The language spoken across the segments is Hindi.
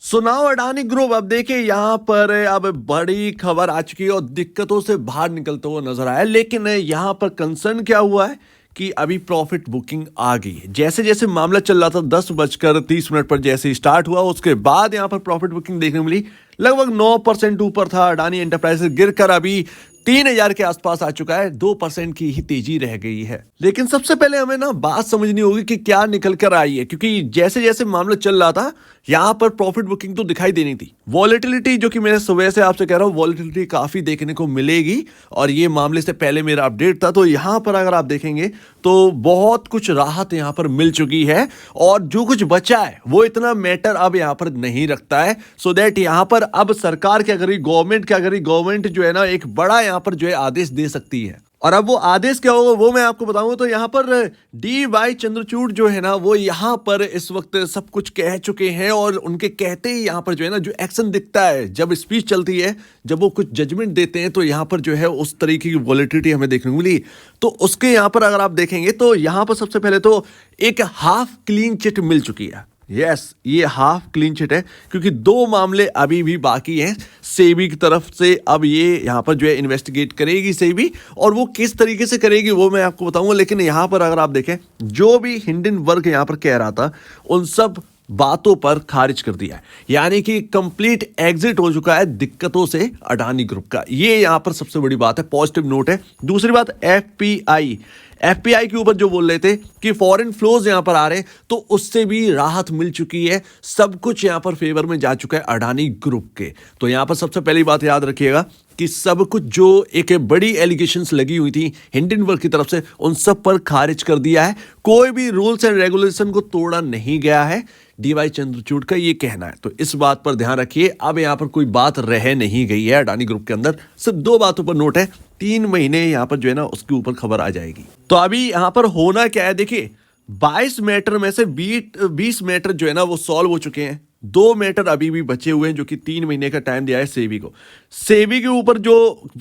सुनाओ अडानी ग्रुप। अब देखिए यहाँ पर अब बड़ी खबर आ चुकी है और दिक्कतों से बाहर निकलते हुए नजर आया। लेकिन यहाँ पर कंसर्न क्या हुआ है कि अभी प्रॉफिट बुकिंग आ गई है। जैसे जैसे मामला चल रहा था 10:30 पर जैसे स्टार्ट हुआ उसके बाद यहाँ पर प्रॉफिट बुकिंग देखने मिली। लगभग 9% ऊपर था। अडानी एंटरप्राइजेस गिरकर अभी 3,000 के आसपास आ चुका है। 2% की ही तेजी रह गई है। लेकिन सबसे पहले हमें ना बात समझनी होगी कि क्या निकल कर आई है, क्योंकि जैसे जैसे मामला चल रहा था यहां पर प्रॉफिट बुकिंग तो दिखाई देनी थी। वॉलेटिलिटी, जो कि मैं सुबह से आपसे कह रहा हूं, वॉलेटिलिटी काफी देखने को मिलेगी और ये मामले से पहले मेरा अपडेट था। तो यहां पर अगर आप देखेंगे तो बहुत कुछ राहत यहां पर मिल चुकी है और जो कुछ बचा है वो इतना मैटर अब यहां पर नहीं रखता है। सो दैट यहां पर अब सरकार क्या करेगी, गवर्नमेंट क्या करेगी, गवर्नमेंट जो है ना एक बड़ा यहां पर जो है आदेश दे सकती है। और अब वो आदेश क्या होगा वो मैं आपको बताऊंगा। तो यहां पर DY चंद्रचूड़ जो है ना वो यहां पर इस वक्त सब कुछ कह चुके हैं और उनके कहते ही यहां पर जो है ना जो एक्शन दिखता है, जब स्पीच चलती है, जब वो कुछ जजमेंट देते हैं तो यहां पर जो है उस तरीके की वॉलेटिलिटी हमें देखने को मिली। तो उसके यहां पर अगर आप देखेंगे तो यहां पर सबसे पहले तो एक हाफ क्लीन चिट मिल चुकी है। यस, ये हाफ क्लीन चिट है क्योंकि 2 मामले अभी भी बाकी हैं सेबी की तरफ से। अब ये यहां पर जो है इन्वेस्टिगेट करेगी सेबी, और वो किस तरीके से करेगी वो मैं आपको बताऊंगा। लेकिन यहां पर अगर आप देखें जो भी हिंडनबर्ग यहां पर कह रहा था उन सब बातों पर खारिज कर दिया है, यानी कि कंप्लीट एग्जिट हो चुका है दिक्कतों से अडानी ग्रुप का। ये यहां पर सबसे बड़ी बात है, पॉजिटिव नोट है। दूसरी बात, एफपीआई के ऊपर जो बोल रहे थे कि फॉरेन फ्लोज यहां पर आ रहे हैं, तो उससे भी राहत मिल चुकी है। सब कुछ यहां पर फेवर में जा चुका है अडानी ग्रुप के। तो यहां पर सबसे पहली बात याद रखिएगा कि सब कुछ जो एक बड़ी एलिगेशंस लगी हुई थी हिंडनबर्ग की तरफ से उन सब पर खारिज कर दिया है। कोई भी रूल्स एंड रेगुलेशन को तोड़ा नहीं गया है, DY चंद्रचूड़ का ये कहना है। तो इस बात पर ध्यान रखिए। अब यहां पर कोई बात रह नहीं गई है अडानी ग्रुप के अंदर। सिर्फ 2 बातों पर नोट है, 3 महीने यहां पर जो है ना उसके ऊपर खबर आ जाएगी। तो अभी यहां पर होना क्या है, देखिए 22 मैटर में से 20 मैटर जो है ना वो सॉल्व हो चुके हैं। 2 मैटर अभी भी बचे हुए हैं जो कि 3 महीने का टाइम दिया है सेबी को। सेबी के ऊपर जो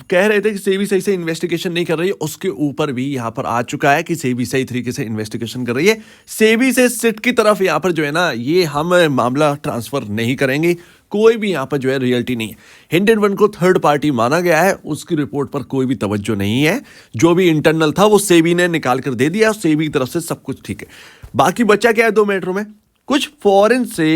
कह रहे थे कि सेबी सही से इन्वेस्टिगेशन नहीं कर रही है, उसके ऊपर भी यहां पर आ चुका है कि सेबी सही तरीके से इन्वेस्टिगेशन कर रही है। सेबी से सिट की तरफ यहां पर जो है ना ये हम मामला ट्रांसफर नहीं करेंगे। कोई भी यहां पर जो है रियलिटी नहीं है। हिंडनबर्ग को थर्ड पार्टी माना गया है, उसकी रिपोर्ट पर कोई भी तवज्जो नहीं है। जो भी इंटरनल था वो सेबी ने निकाल कर दे दिया, सेबी की तरफ से सब कुछ ठीक है। बाकी बच्चा क्या है 2 मैटरों में, कुछ फॉरेन से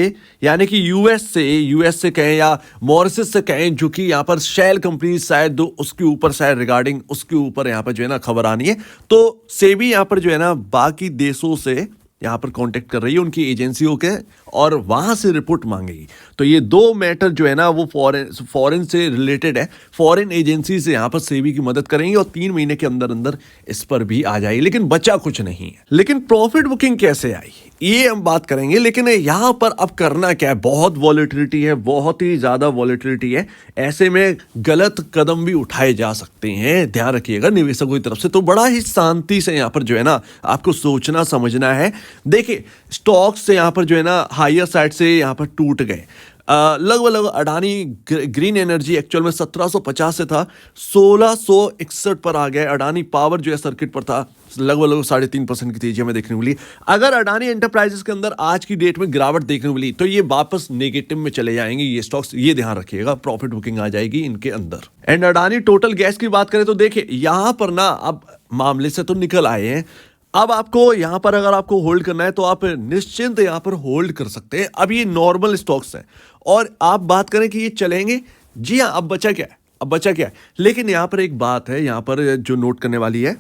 यानी कि यूएस से कहें या मॉरिशस से कहें, जो कि यहां पर शेल कंपनी शायद उसके ऊपर शायद रिगार्डिंग उसके ऊपर यहां पर जो है ना खबर आनी है। तो सेबी यहां पर जो है ना बाकी देशों से यहां पर कांटेक्ट कर रही है उनकी एजेंसियों के, और वहां से रिपोर्ट मांगेगी। तो ये 2 मैटर जो है ना वो फॉरेन से रिलेटेड है। फॉरेन एजेंसी से यहां पर सेबी की मदद करेंगे और 3 महीने के अंदर अंदर इस पर भी आ जाएगी। लेकिन बचा कुछ नहीं है। लेकिन प्रॉफिट बुकिंग कैसे आई ये हम बात करेंगे। लेकिन यहां पर अब करना क्या है, बहुत वॉलेटिलिटी है, बहुत ही ज्यादा वॉलेटिलिटी है। ऐसे में गलत कदम भी उठाए जा सकते हैं, ध्यान रखिएगा निवेशकों की तरफ से। तो बड़ा ही शांति से यहां पर जो है ना आपको सोचना समझना है। देखिए स्टॉक्स से यहां पर जो है ना हायर साइड से यहां पर टूट गए। लगभग अडानी ग्रीन एनर्जी एक्चुअल में 1750 से था, 1661 पर आ गया। अडानी पावर जो है सर्किट पर था, लगभग 3.5% की तेजी हमें देखने को मिली। अगर अडानी एंटरप्राइजेस के अंदर आज की डेट में गिरावट देखने को मिली तो ये वापस नेगेटिव में चले जाएंगे ये स्टॉक्स, ये ध्यान रखिएगा। प्रॉफिट बुकिंग आ जाएगी इनके अंदर। एंड अडानी टोटल गैस की बात करें तो देखिए यहां पर ना अब मामले से तो निकल आए हैं। अब आपको यहां पर अगर आपको होल्ड करना है तो आप निश्चिंत यहां पर होल्ड कर सकते हैं। अब ये नॉर्मल स्टॉक्स हैं और आप बात करें कि ये चलेंगे, जी हाँ। अब बचा क्या है, लेकिन यहां पर एक बात है यहां पर जो नोट करने वाली है।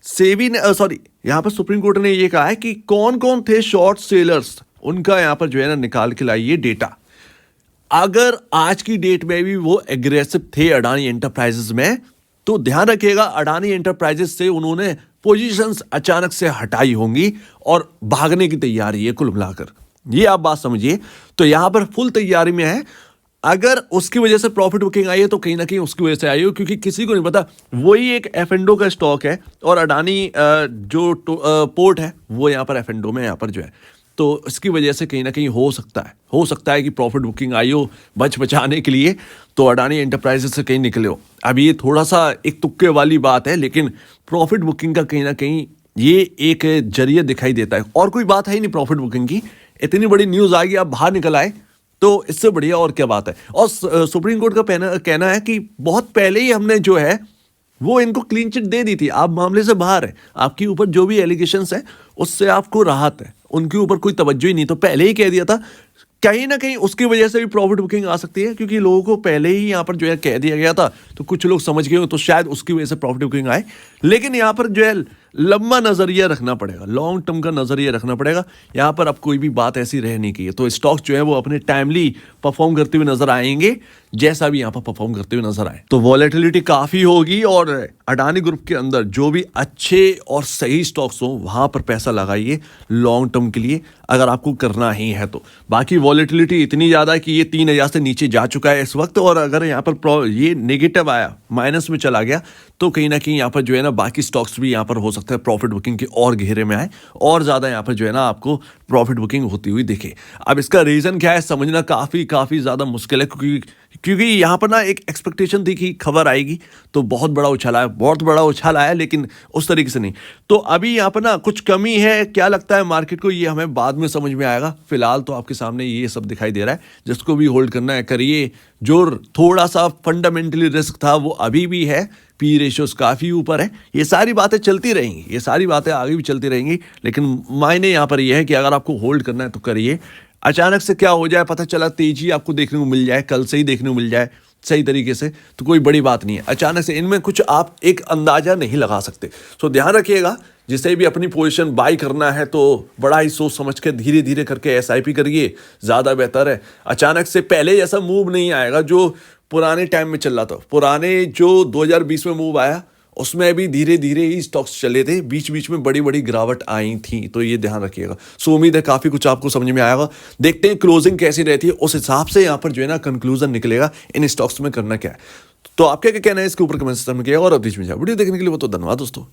सेबी ने यहां पर सुप्रीम कोर्ट ने ये कहा है कि कौन कौन थे शॉर्ट सेलर्स, उनका यहां पर जो है ना निकाल के लाइए डेटा। अगर आज की डेट में भी वो एग्रेसिव थे अडानी एंटरप्राइजेस में, तो ध्यान रखिएगा अडानी एंटरप्राइजेस से उन्होंने पोजीशंस अचानक से हटाई होंगी और भागने की तैयारी है कुल मिलाकर, ये आप बात समझिए। तो यहां पर फुल तैयारी में है। अगर उसकी वजह से प्रॉफिट बुकिंग आई है तो कहीं ना कहीं उसकी वजह से आई हो, क्योंकि किसी को नहीं पता। वही एक एफएनडो का स्टॉक है और अडानी जो पोर्ट है वो यहां पर एफएनडो में यहां पर जो है, तो इसकी वजह से कहीं ना कहीं हो सकता है कि प्रॉफिट बुकिंग आई हो बचाने के लिए, तो अडानी एंटरप्राइजेस से कहीं निकले हो। अब ये थोड़ा सा एक तुक्के वाली बात है, लेकिन प्रॉफिट बुकिंग का कहीं ना कहीं ये एक जरिए दिखाई देता है और कोई बात है ही नहीं प्रॉफिट बुकिंग की। इतनी बड़ी न्यूज़ आ गई, आप बाहर निकल आए तो इससे बढ़िया और क्या बात है। और सुप्रीम कोर्ट का कहना है कि बहुत पहले ही हमने जो है वो इनको क्लीन चिट दे दी थी, आप मामले से बाहर है, आपके ऊपर जो भी एलिगेशंस है उससे आपको राहत है, उनके ऊपर कोई तवज्जो ही नहीं, तो पहले ही कह दिया था। कहीं ना कहीं उसकी वजह से भी प्रॉफिट बुकिंग आ सकती है, क्योंकि लोगों को पहले ही यहाँ पर जो है कह दिया गया था, तो कुछ लोग समझ गए हो, तो शायद उसकी वजह से प्रॉफिट बुकिंग आए। लेकिन यहाँ पर जो है लंबा नजरिया रखना पड़ेगा, लॉन्ग टर्म का नजरिया रखना पड़ेगा। यहाँ पर अब कोई भी बात ऐसी रह नहीं की है, तो स्टॉक जो है वो अपने टाइमली परफॉर्म करते हुए नजर आएंगे, जैसा भी यहाँ पर परफॉर्म करते हुए नजर आए। तो वॉलेटिलिटी काफी होगी, और अडानी ग्रुप के अंदर जो भी अच्छे और सही स्टॉक्स हो वहां पर पैसा लगाइए लॉन्ग टर्म के लिए, अगर आपको करना ही है तो। बाकी वॉलेटिलिटी इतनी ज्यादा है कि ये 3,000 से नीचे जा चुका है इस वक्त, और अगर यहाँ पर ये नेगेटिव आया, माइनस में चला गया, तो कहीं ना कहीं यहाँ पर जो है ना बाकी स्टॉक्स भी यहाँ पर हो सकता है प्रॉफिट बुकिंग के और घेरे में आए, और ज्यादा यहाँ पर जो है ना आपको प्रॉफिट बुकिंग होती हुई दिखे। अब इसका रीजन क्या है समझना काफी ज्यादा मुश्किल है, क्योंकि यहाँ पर ना एक एक्सपेक्टेशन थी कि खबर आएगी तो बहुत बड़ा उछाल आया, लेकिन उस तरीके से नहीं। तो अभी यहाँ पर ना कुछ कमी है, क्या लगता है मार्केट को, ये हमें बाद में समझ में आएगा। फिलहाल तो आपके सामने ये सब दिखाई दे रहा है, जिसको भी होल्ड करना है करिए। जो थोड़ा सा फंडामेंटली रिस्क था वो अभी भी है, पी रेशियोज काफी ऊपर है। ये सारी बातें चलती रहेंगी, ये सारी बातें आगे भी चलती रहेंगी, लेकिन मायने यहाँ पर ये है कि अगर आपको होल्ड करना है तो करिए। अचानक से क्या हो जाए, पता चला तेजी आपको देखने को मिल जाए, कल से ही देखने को मिल जाए सही तरीके से, तो कोई बड़ी बात नहीं है। अचानक से इनमें कुछ आप एक अंदाजा नहीं लगा सकते। सो ध्यान रखिएगा, जिसे भी अपनी पोजीशन बाई करना है तो बड़ा ही सोच समझ के धीरे धीरे करके एसआईपी करिए, ज़्यादा बेहतर है। अचानक से पहले ऐसा मूव नहीं आएगा जो पुराने टाइम में चल रहा था। पुराने जो 2020 में मूव आया उसमें भी धीरे धीरे ही स्टॉक्स चले थे, बीच बीच में बड़ी बड़ी गिरावट आई थी, तो ये ध्यान रखिएगा। सो उम्मीद है काफ़ी कुछ आपको समझ में आएगा। देखते हैं क्लोजिंग कैसी रहती है, उस हिसाब से यहाँ पर जो है ना कंक्लूजन निकलेगा इन स्टॉक्स में करना क्या है। तो आपका क्या कहना है इसके ऊपर कमेंट सेक्शन में किया, और अब बीच में वीडियो देखने के लिए वो तो धन्यवाद दोस्तों।